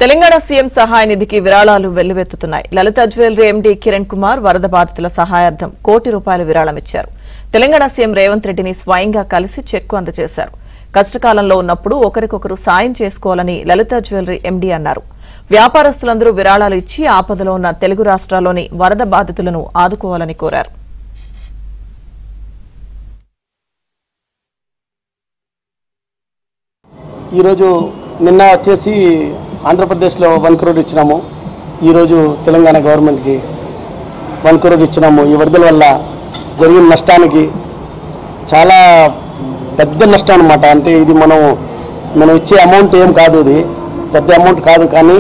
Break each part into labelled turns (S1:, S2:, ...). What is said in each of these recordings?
S1: Telangana CM సహాయ నిధికి విరాళాలు వెల్లువెత్తుతున్నాయి. లలిత జ్యువెలరీ ఎండీ కిరణ్ కుమార్ వరద బాధితుల సహాయార్థం ₹1 కోటి విరాళం ఇచ్చారు. తెలంగాణ సీఎం రేవంత్ రెడ్డిని స్వయంగా కలిసి చెక్కు అందజేశారు. కష్టకాలంలో ఉన్నప్పుడు ఒకరికొకరు సాయం చేసుకోవాలని లలిత జ్యువెలరీ ఎండీ అన్నారు. వ్యాపారస్తులందరూ విరాళాలు ఇచ్చి ఆపదలో ఉన్న తెలుగు రాష్ట్రాల్లోని వరద బాధితులను ఆదుకోవాలని కోరారు.
S2: ఈరోజు నిన్న వచ్చేసి ఆంధ్రప్రదేశ్లో 1 crore ఇచ్చినాము. ఈరోజు తెలంగాణ గవర్నమెంట్కి 1 crore ఇచ్చినాము. ఈ వరదల వల్ల జరిగిన నష్టానికి చాలా పెద్ద నష్టం అన్నమాట. అంటే ఇది మనం ఇచ్చే అమౌంట్ ఏం కాదు, ఇది పెద్ద అమౌంట్ కాదు. కానీ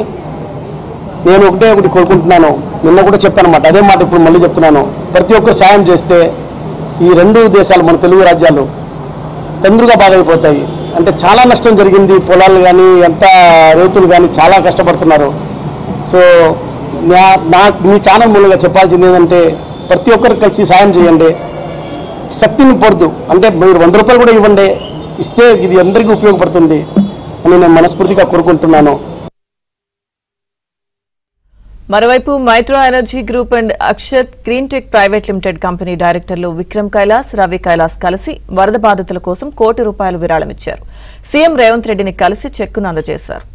S2: నేను ఒకటి కోరుకుంటున్నాను, నిన్న కూడా చెప్పాను అన్నమాట, అదే మాట ఇప్పుడు మళ్ళీ చెప్తున్నాను. ప్రతి ఒక్కరు సాయం చేస్తే ఈ 2 దేశాలు మన తెలుగు రాజ్యాలు తొందరగా బాగైపోతాయి. అంటే చాలా నష్టం జరిగింది. పొలాలు కానీ ఎంత రైతులు కానీ చాలా కష్టపడుతున్నారు. సో మీ ఛానల్ మూలంగా చెప్పాల్సింది ఏంటంటే ప్రతి ఒక్కరు కలిసి సాయం చేయండి, శక్తిని పొడదు. అంటే మీరు ₹100 కూడా ఇవ్వండి, ఇస్తే ఇది అందరికీ ఉపయోగపడుతుంది అని నేను మనస్ఫూర్తిగా కోరుకుంటున్నాను.
S1: మరోవైపు Mytro energy group and Akshat green tech private limited company డైరెక్టర్లు విక్రమ్ కైలాస్, రవి కైలాస్ కలిసి వరద బాధితుల కోసం ₹1 కోటి విరాళం ఇచ్చారు. సీఎం రేవంత్ రెడ్డిని కలిసి చెక్కును అందజేశారు.